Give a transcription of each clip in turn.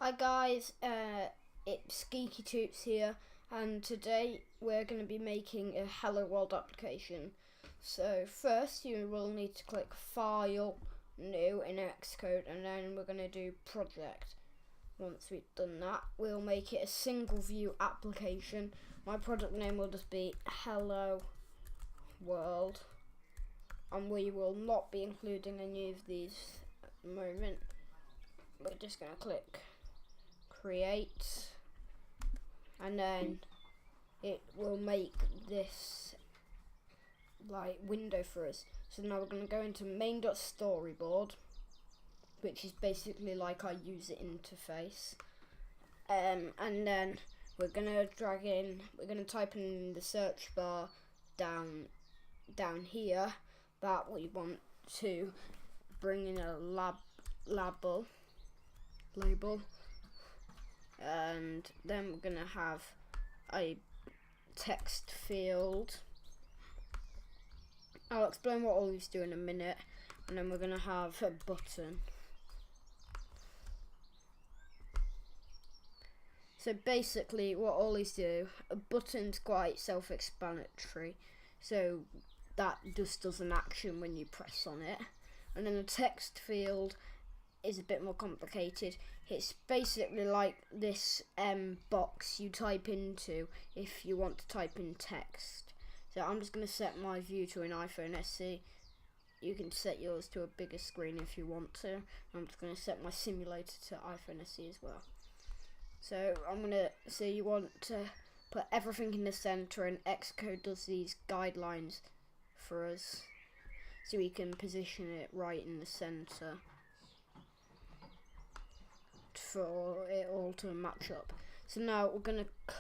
Hi guys, it's Geeky Toots here, and today we're going to be making a Hello World application. So first you will need to click File, New in xCode, and then we're going to do Project. Once we've done that, we'll make it a single view application. My project name will just be Hello World, and we will not be including any of these at the moment. We're just going to click Create, and then it will make this like window for us. So now we're going to go into main.storyboard, which is basically like our user interface, and then we're going to type in the search bar down here that we want to bring in a label, and then we're going to have a text field. I'll explain what all these do in a minute, and then we're going to have a button. So basically what all these do, a button's quite self-explanatory, so that just does an action when you press on it, and then the text field is a bit more complicated. It's basically like this box you type into if you want to type in text. So I'm just going to set my view to an iPhone SE. You can set yours to a bigger screen if you want to. I'm just going to set my simulator to iPhone SE as well. So you want to put everything in the center, and xCode does these guidelines for us so we can position it right in the center for it all to match up. So now we're going to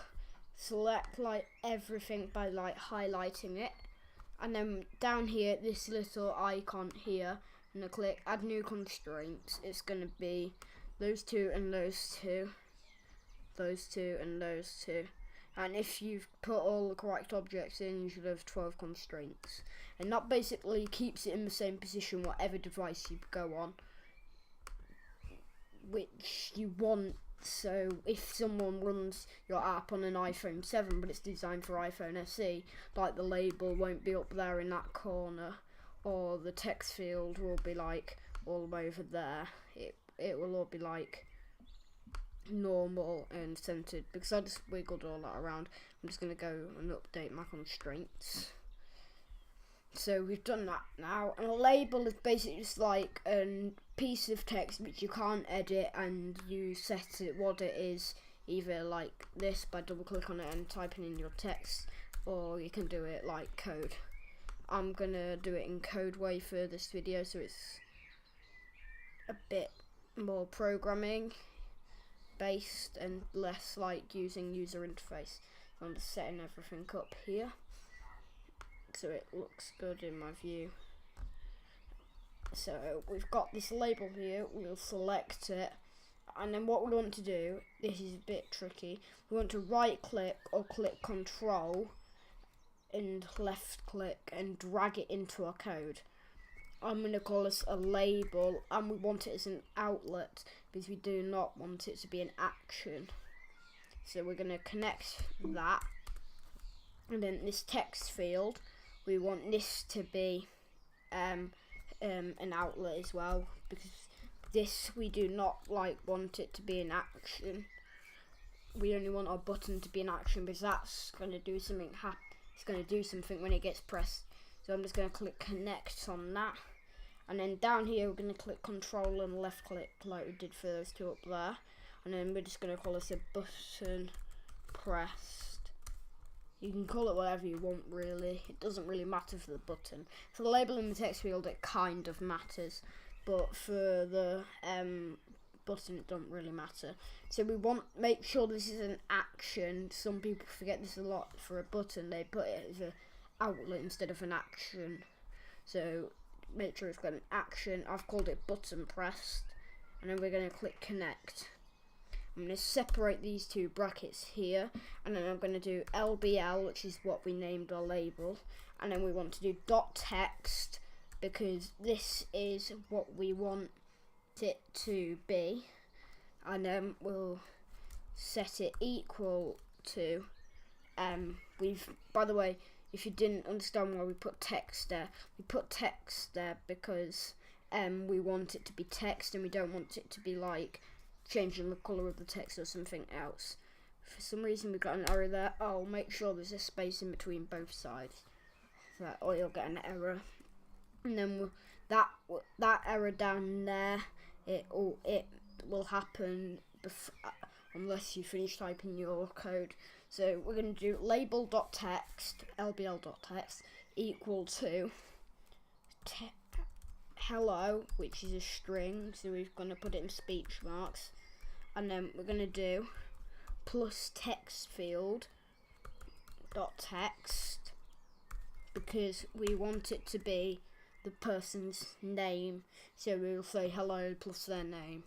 select like everything by like highlighting it, and then down here this little icon here, I'm going to click add new constraints. It's going to be those two and those two, those two and those two, and if you've put all the correct objects in, you should have 12 constraints, and that basically keeps it in the same position whatever device you go on, which you want. So if someone runs your app on an iPhone 7 but it's designed for iPhone SE, like the label won't be up there in that corner, or the text field will be like all the way over there. It will all be like normal and centered, because I just wiggled all that around. I'm just going to go and update my constraints. So we've done that now, and a label is basically just like a piece of text which you can't edit, and you set it what it is, either like this by double click on it and typing in your text, or you can do it like code. I'm gonna do it in code way for this video, so it's a bit more programming based and less like using user interface. So I'm just setting everything up here so it looks good in my view. So we've got this label here, we'll select it, and then what we want to do, this is a bit tricky, we want to right click or click control and left click and drag it into our code. I'm going to call this a label, and we want it as an outlet because we do not want it to be an action. So we're going to connect that, and then this text field, we want this to be an outlet as well, because this we do not want it to be an action. We only want our button to be an action because that's going to do something. It's going to do something when it gets pressed. So I'm just going to click connect on that, and then down here we're going to click control and left click like we did for those two up there, and then we're just going to call this a button pressed. You can call it whatever you want really, it doesn't really matter for the button. For the label in the text field it kind of matters, but for the button it doesn't really matter. So we make sure this is an action. Some people forget this a lot. For a button they put it as an outlet instead of an action, so make sure it's got an action. I've called it button pressed, and then we're going to click connect. I'm going to separate these two brackets here, and then I'm going to do LBL, which is what we named our label, and then we want to do dot text because this is what we want it to be, and then we'll set it equal to by the way, if you didn't understand why we put text there, we put text there because we want it to be text and we don't want it to be like changing the colour of the text or something else. For some reason we got an error there. I'll make sure there's a space in between both sides, or you'll get an error. And then that error down there, it will happen unless you finish typing your code. So we're going to do label.text, lbl.text, equal to hello, which is a string, so we're going to put it in speech marks, and then we're going to do plus text field dot text, because we want it to be the person's name, so we'll say hello plus their name.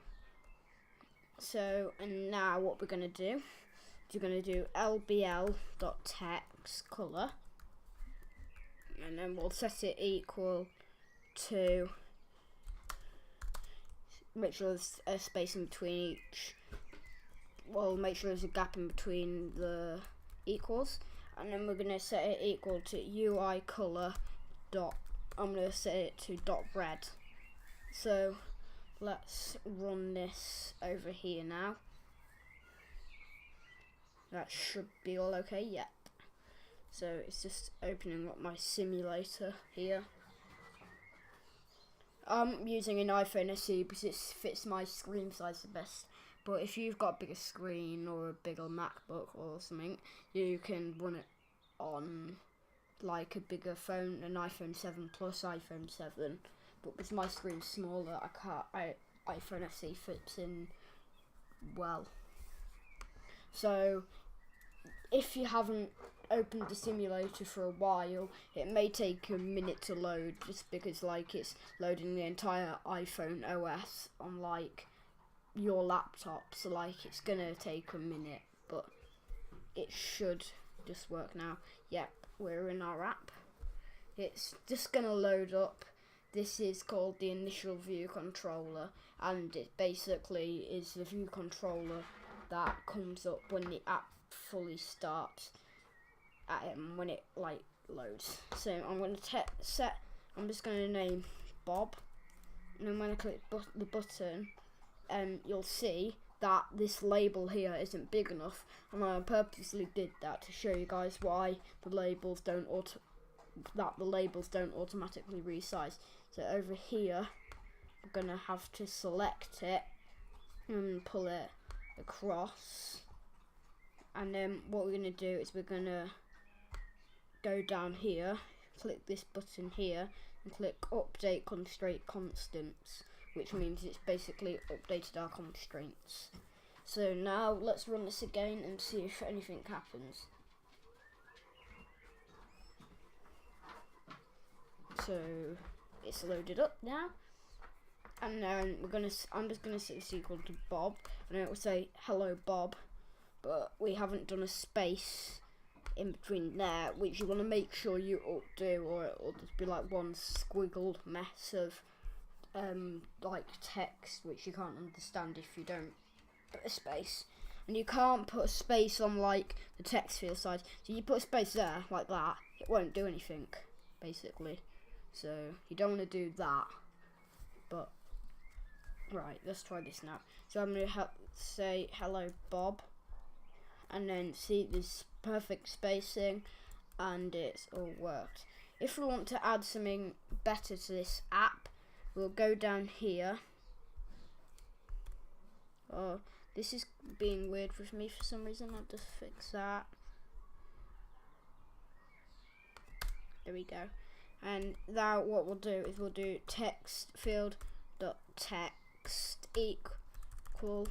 So, and now what we're going to do, you're going to do lbl.text color, and then we'll set it equal to, make sure there's a space in between each, well, make sure there's a gap in between the equals, and then we're going to set it equal to UI color dot, I'm going to set it to dot red. So let's run this over here now. That should be all okay. Yep. So it's just opening up my simulator here. I'm using an iPhone SE because it fits my screen size the best. But if you've got a bigger screen or a bigger MacBook or something, you can run it on like a bigger phone, an iPhone 7 Plus, iPhone 7. But because my screen's smaller, iPhone SE fits in well. So if you haven't opened the simulator for a while, it may take a minute to load, just because like it's loading the entire iPhone OS on like your laptop, so like it's gonna take a minute, but it should just work now. Yep, we're in our app. It's just gonna load up. This is called the initial view controller, and it basically is the view controller that comes up when the app fully starts, when it like loads. So I'm going to I'm just going to name Bob, and then when I click the button, you'll see that this label here isn't big enough, and I purposely did that to show you guys why the labels don't automatically resize. So over here, we're gonna have to select it and pull it across, and then what we're gonna do is we're gonna go down here, click this button here, and click update constraint constants, which means it's basically updated our constraints. So now let's run this again and see if anything happens. So it's loaded up now, and then I'm just gonna set this equal to Bob, and it will say hello Bob, but we haven't done a space in between there, which you want to make sure you do, or it'll just be like one squiggled mess of like text, which you can't understand if you don't put a space. And you can't put a space on like the text field side, so you put a space there like that, it won't do anything basically. So you don't want to do that. But right, let's try this now. So I'm going to say hello Bob, and then see this perfect spacing, and it's all worked. If we want to add something better to this app, we'll go down here. Oh, this is being weird with me for some reason. I'll just fix that. There we go. And now what we'll do is we'll do text field dot text equal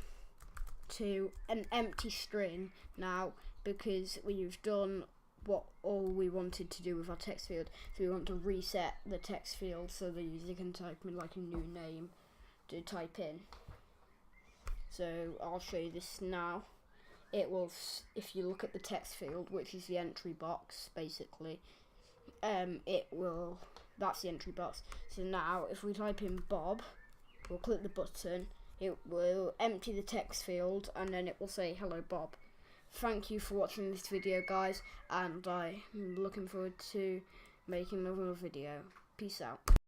to an empty string now, because we've done what all we wanted to do with our text field. So we want to reset the text field so the user can type in like a new name to type in. So I'll show you this now. It will, if you look at the text field, which is the entry box basically, that's the entry box. So now if we type in Bob, we'll click the button, it will empty the text field, and then it will say hello Bob. Thank you for watching this video, guys, and I'm looking forward to making another video. Peace out.